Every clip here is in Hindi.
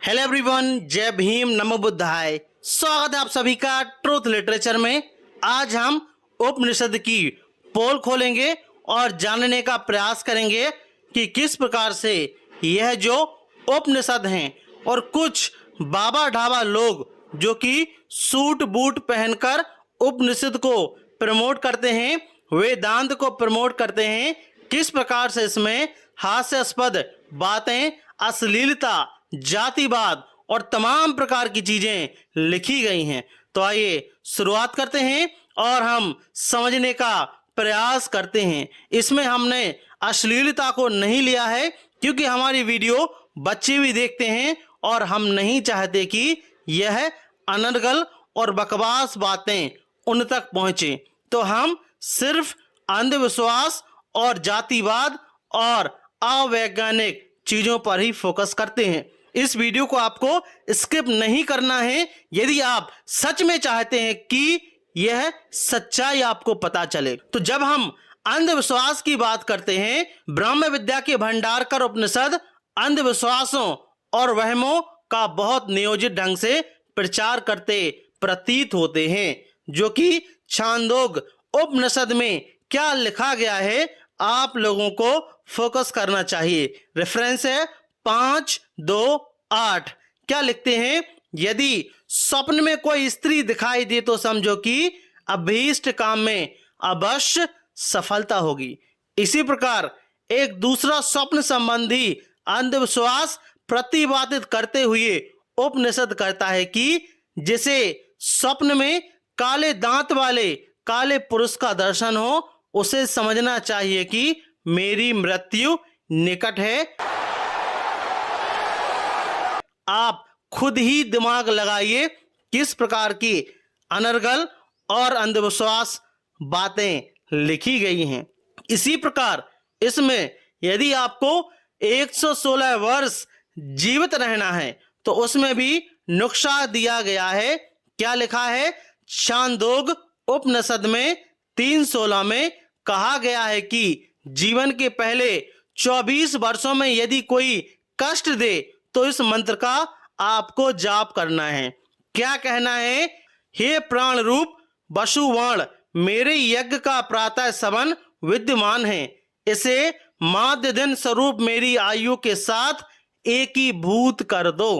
हेलो एवरीवन, जय भीम, नमो बुद्धाय। स्वागत है आप सभी का ट्रूथ लिटरेचर में। आज हम उपनिषद की पोल खोलेंगे और जानने का प्रयास करेंगे कि किस प्रकार से यह जो उपनिषद हैं और कुछ बाबा ढाबा लोग जो कि सूट बूट पहनकर उपनिषद को प्रमोट करते हैं, वेदांत को प्रमोट करते हैं, किस प्रकार से इसमें हास्यास्पद बातें, अश्लीलता, जातिवाद और तमाम प्रकार की चीजें लिखी गई हैं। तो आइए शुरुआत करते हैं और हम समझने का प्रयास करते हैं। इसमें हमने अश्लीलता को नहीं लिया है क्योंकि हमारी वीडियो बच्चे भी देखते हैं और हम नहीं चाहते कि यह अनर्गल और बकवास बातें उन तक पहुंचे। तो हम सिर्फ अंधविश्वास और जातिवाद और अवैज्ञानिक चीजों पर ही फोकस करते हैं। इस वीडियो को आपको स्किप नहीं करना है यदि आप सच में चाहते हैं कि यह सच्चाई आपको पता चले। तो जब हम अंधविश्वास की बात करते हैं, ब्रह्म विद्या के भंडारकर उपनिषद अंधविश्वासों और वहमों का बहुत नियोजित ढंग से प्रचार करते प्रतीत होते हैं। जो कि छांदोग उपनिषद में क्या लिखा गया है आप लोगों को फोकस करना चाहिए। रेफरेंस है 5:2:8। क्या लिखते हैं? यदि स्वप्न में कोई स्त्री दिखाई दे तो समझो कि अभीष्ट काम में अवश्य सफलता होगी। इसी प्रकार एक दूसरा स्वप्न संबंधी अंधविश्वास प्रतिपादित करते हुए उपनिषद करता है कि जिसे स्वप्न में काले दांत वाले काले पुरुष का दर्शन हो उसे समझना चाहिए कि मेरी मृत्यु निकट है। आप खुद ही दिमाग लगाइए किस प्रकार की अनर्गल और अंधविश्वास बातें लिखी गई हैं। इसी प्रकार इसमें यदि आपको 116 वर्ष जीवित रहना है तो उसमें भी नुक्शा दिया गया है। क्या लिखा है? छांदोग उपनिषद में 3:16 में कहा गया है कि जीवन के पहले 24 वर्षों में यदि कोई कष्ट दे तो इस मंत्र का आपको जाप करना है। क्या कहना है? हे प्राण रूप वसुवाण, मेरे यज्ञ का प्रातः सवन विद्यमान है, इसे माध्य दिन स्वरूप मेरी आयु के साथ एकीभूत कर दो।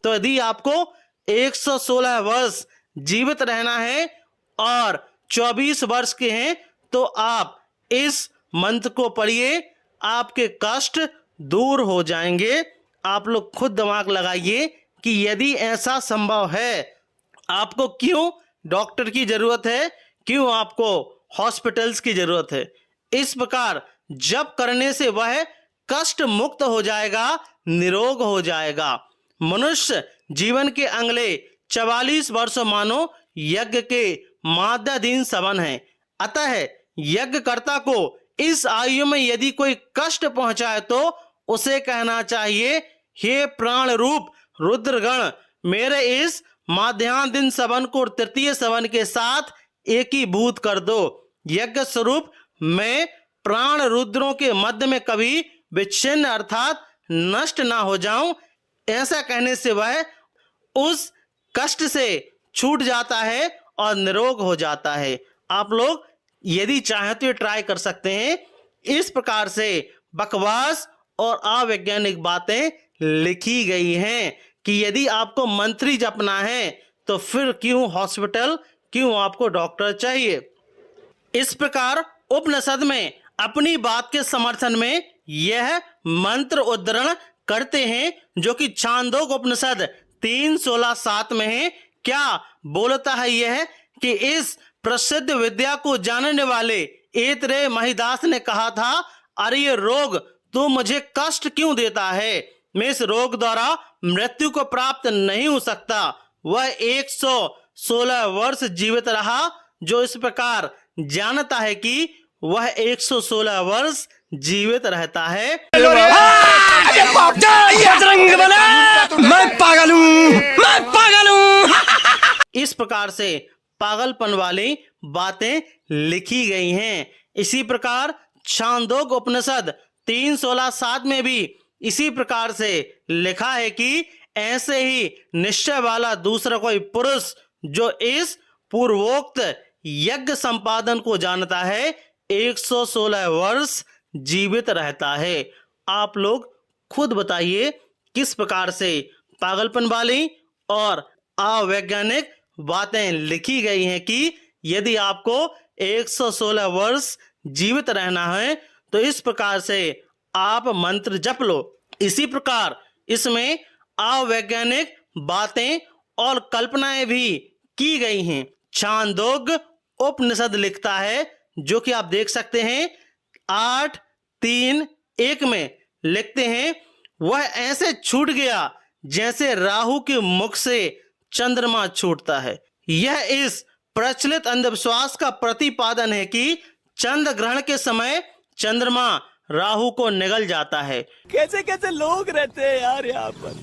तो यदि आपको 116 वर्ष जीवित रहना है और 24 वर्ष के हैं तो आप इस मंत्र को पढ़िए, आपके कष्ट दूर हो जाएंगे। आप लोग खुद दिमाग लगाइए कि यदि ऐसा संभव है, आपको क्यों डॉक्टर की जरूरत है, क्यों आपको हॉस्पिटल्स की जरूरत है। इस प्रकार जब करने से वह कष्ट मुक्त हो जाएगा, निरोग हो जाएगा। मनुष्य जीवन के अगले 44 वर्ष मानो यज्ञ के माध्याधीन सवन है। अतः यज्ञकर्ता को इस आयु में यदि कोई कष्ट पहुंचाए तो उसे कहना चाहिए, हे प्राण रूप रुद्रगण, मेरे इस माध्याधीन सवन को तृतीय सवन के साथ एकीभूत कर दो। यज्ञ स्वरूप मैं प्राण रुद्रों के मध्य में कभी विच्छिन्न अर्थात नष्ट ना हो जाऊं। ऐसा कहने से वह उस कष्ट से छूट जाता है और निरोग हो जाता है। आप लोग यदि चाहें तो ट्राई कर सकते हैं। इस प्रकार से बकवास और अवैज्ञानिक बातें लिखी गई हैं कि यदि आपको मंत्री जपना है तो फिर क्यों हॉस्पिटल, क्यों आपको डॉक्टर चाहिए। इस प्रकार उपनिषद में अपनी बात के समर्थन में यह मंत्र उद्धरण करते हैं जो कि छांदोग उपनिषद 3:16-7 में है। क्या बोलता है यह कि इस प्रसिद्ध विद्या को जानने वाले ऐतरेय महिदास ने कहा था, अरे ये रोग तू मुझे कष्ट क्यों देता है, मैं इस रोग द्वारा मृत्यु को प्राप्त नहीं हो सकता। वह 116 वर्ष जीवित रहा। जो इस प्रकार जानता है कि वह 116 वर्ष जीवित रहता है। मैं पागल हूं। इस प्रकार से पागलपन वाली बातें लिखी गई हैं। इसी प्रकार छांदोग उपनिषद 3:16-7 में भी इसी प्रकार से लिखा है कि ऐसे ही निश्चय वाला दूसरा कोई पुरुष जो इस पूर्वोक्त यज्ञ संपादन को जानता है 116 वर्ष जीवित रहता है। आप लोग खुद बताइए किस प्रकार से पागलपन वाली और अवैज्ञानिक बातें लिखी गई हैं कि यदि आपको 116 वर्ष जीवित रहना है तो इस प्रकार से आप मंत्र जप लो। इसी प्रकार इसमें अवैज्ञानिक बातें और कल्पनाएं भी की गई हैं। छांदोग उपनिषद लिखता है, जो कि आप देख सकते हैं 8:3:1 में लिखते हैं, वह ऐसे छूट गया जैसे राहु के मुख से चंद्रमा छूटता है। यह इस प्रचलित अंधविश्वास का प्रतिपादन है कि चंद्र ग्रहण के समय चंद्रमा राहु को निगल जाता है। कैसे कैसे लोग रहते हैं यार यहाँ पर।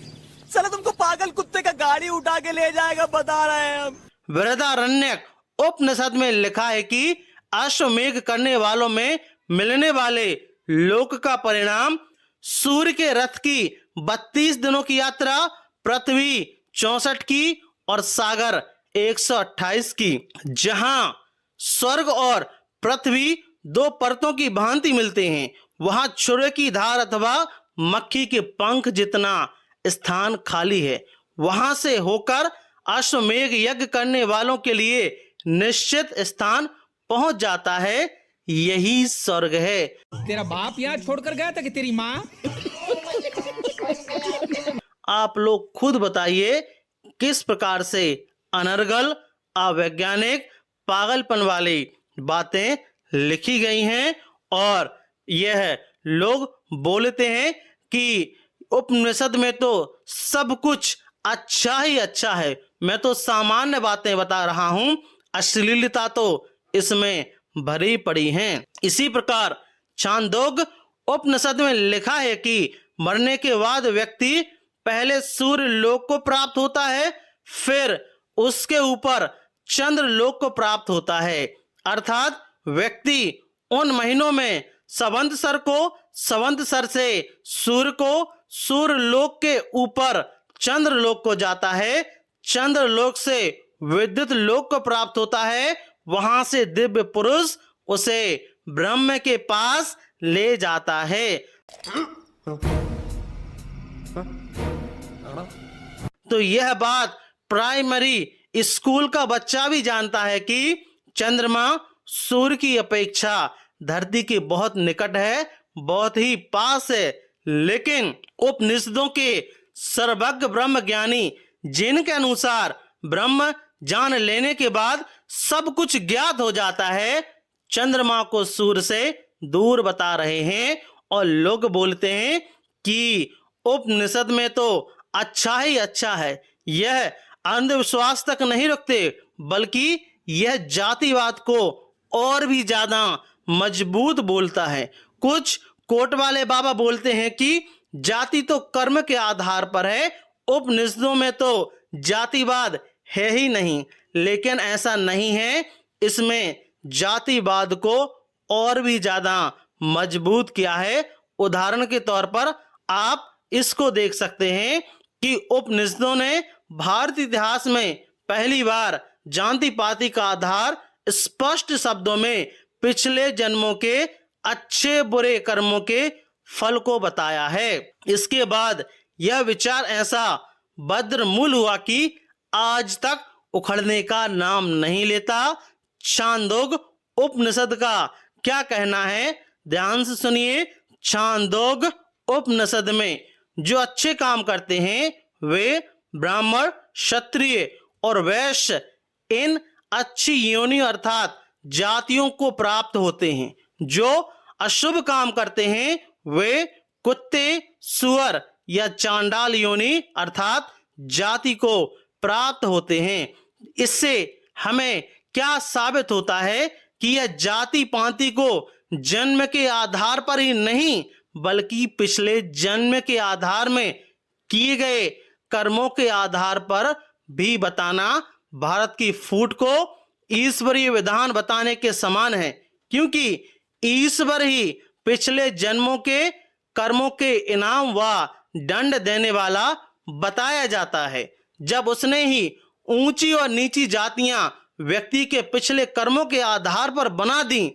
चलो तुमको पागल कुत्ते का गाड़ी उठा के ले जाएगा, बता रहे हैं हम। बृहदारण्यक उपनिषद में लिखा है कि अश्वमेघ करने वालों में मिलने वाले लोक का परिणाम सूर्य के रथ की 32 दिनों की यात्रा, पृथ्वी 64 की और सागर 128 की। जहां स्वर्ग और पृथ्वी दो परतों की भांति मिलते हैं, वहां छुरे की धार अथवा मक्खी के पंख जितना स्थान खाली है। वहां से होकर अश्वमेघ यज्ञ करने वालों के लिए निश्चित स्थान पहुंच जाता है। यही स्वर्ग है। तेरा बाप यहाँ छोड़कर गया था कि तेरी माँ? आप लोग खुद बताइए किस प्रकार से अनर्गल, अवैज्ञानिक, पागलपन वाली बातें लिखी गई हैं और यह लोग बोलते हैं कि उपनिषद में तो सब कुछ अच्छा ही अच्छा है। मैं तो सामान्य बातें बता रहा हूं, अश्लीलता तो इसमें भरी पड़ी हैं। इसी प्रकार छांदोग उपनिषद में लिखा है कि मरने के बाद व्यक्ति पहले सूर्य लोक को प्राप्त होता है, फिर उसके ऊपर चंद्र लोक को प्राप्त होता है। अर्थात व्यक्ति उन महीनों में संवत्सर को, संवत्सर से सूर्य को, सूर्य लोक के ऊपर चंद्र लोक को जाता है, चंद्र लोक से विद्युत लोक को प्राप्त होता है। वहां से दिव्य पुरुष उसे ब्रह्म के पास ले जाता है। तो यह बात प्राइमरी स्कूल का बच्चा भी जानता है कि चंद्रमा सूर्य की अपेक्षा धरती के बहुत निकट है, बहुत ही पास है। लेकिन उपनिषदों के सर्वज्ञ ब्रह्म ज्ञानी, जिनके अनुसार ब्रह्म जान लेने के बाद सब कुछ ज्ञात हो जाता है, चंद्रमा को सूर्य से दूर बता रहे हैं। और लोग बोलते हैं कि उपनिषद में तो अच्छा ही अच्छा है। यह अंधविश्वास तक नहीं रखते, बल्कि यह जातिवाद को और भी ज्यादा मजबूत बोलता है। कुछ कोट वाले बाबा बोलते हैं कि जाति तो कर्म के आधार पर है, उपनिषदों में तो जातिवाद है ही नहीं। लेकिन ऐसा नहीं है, इसमें जातिवाद को और भी ज्यादा मजबूत किया है। उदाहरण के तौर पर आप इसको देख सकते हैं कि उपनिषदों ने भारतीय इतिहास में पहली बार जाति पाति का आधार स्पष्ट शब्दों में पिछले जन्मों के अच्छे बुरे कर्मों के फल को बताया है। इसके बाद यह विचार ऐसा बद्रमूल हुआ कि आज तक उखड़ने का नाम नहीं लेता। छांदोग उपनिषद का क्या कहना है, ध्यान से सुनिए। छांदोग उपनिषद में जो अच्छे काम करते हैं वे ब्राह्मण, क्षत्रिय और वैश्य इन अच्छी योनि अर्थात जातियों को प्राप्त होते हैं। जो अशुभ काम करते हैं वे कुत्ते, सुअर या चांडाल योनि अर्थात जाति को प्राप्त होते हैं। इससे हमें क्या साबित होता है कि यह जाति पाति को जन्म के आधार पर ही नहीं, बल्कि पिछले जन्म के आधार में किए गए कर्मों के आधार पर भी बताना भारत की फूट को ईश्वरीय विधान बताने के समान है। क्योंकि ईश्वर ही पिछले जन्मों के कर्मों के इनाम व दंड देने वाला बताया जाता है। जब उसने ही ऊंची और नीची जातियां व्यक्ति के पिछले कर्मों के आधार पर बना दी,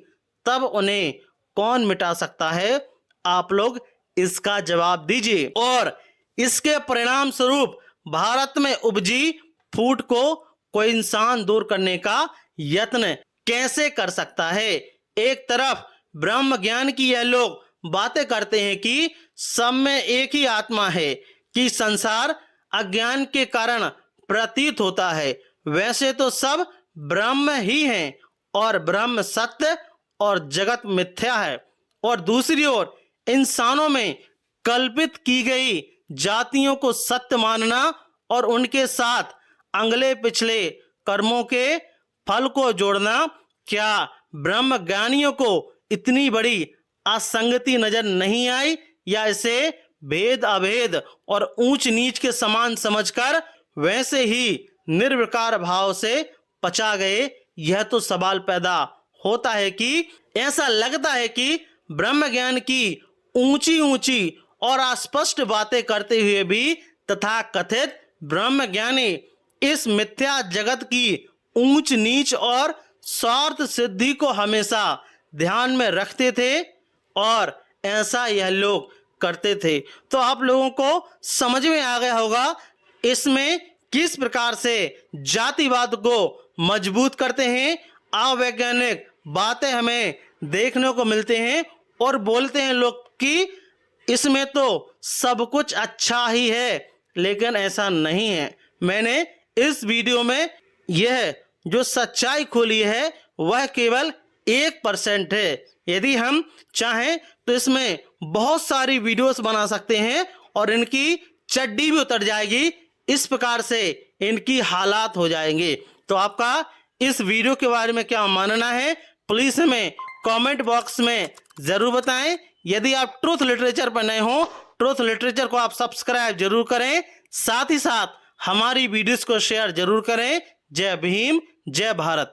तब उन्हें कौन मिटा सकता है? आप लोग इसका जवाब दीजिए। और इसके परिणाम स्वरूप भारत में उपजी फूट को कोई इंसान दूर करने का यत्न कैसे कर सकता है? एक तरफ ब्रह्म ज्ञान की यह लोग बातें करते हैं कि सब में एक ही आत्मा है, कि संसार अज्ञान के कारण प्रतीत होता है, वैसे तो सब ब्रह्म ही हैं और ब्रह्म सत्य और जगत मिथ्या है। और दूसरी ओर इंसानों में कल्पित की गई जातियों को सत्य मानना और उनके साथ अगले पिछले कर्मों के फल को जोड़ना, क्या ब्रह्म ज्ञानियों को इतनी बड़ी असंगति नजर नहीं आई, या इसे भेद अभेद और ऊंच नीच के समान समझकर वैसे ही निर्विकार भाव से पचा गए? यह तो सवाल पैदा होता है कि ऐसा लगता है कि ब्रह्म ज्ञान की ऊंची ऊंची और अस्पष्ट बातें करते हुए भी तथा कथित ब्रह्म ज्ञानी इस मिथ्या जगत की ऊंच नीच और स्वार्थ सिद्धि को हमेशा ध्यान में रखते थे, और ऐसा यह लोग करते थे। तो आप लोगों को समझ में आ गया होगा इसमें किस प्रकार से जातिवाद को मजबूत करते हैं, अवैज्ञानिक बातें हमें देखने को मिलते हैं और बोलते हैं लोग कि इसमें तो सब कुछ अच्छा ही है, लेकिन ऐसा नहीं है। मैंने इस वीडियो में यह जो सच्चाई खोली है वह केवल 1% है। यदि हम चाहें तो इसमें बहुत सारी वीडियोस बना सकते हैं और इनकी चड्डी भी उतर जाएगी, इस प्रकार से इनकी हालात हो जाएंगे। तो आपका इस वीडियो के बारे में क्या मानना है, प्लीज हमें कमेंट बॉक्स में जरूर बताएं। यदि आप ट्रूथ लिटरेचर पर नए हो, ट्रूथ लिटरेचर को आप सब्सक्राइब जरूर करें, साथ ही साथ हमारी वीडियोस को शेयर जरूर करें। जय भीम, जय भारत।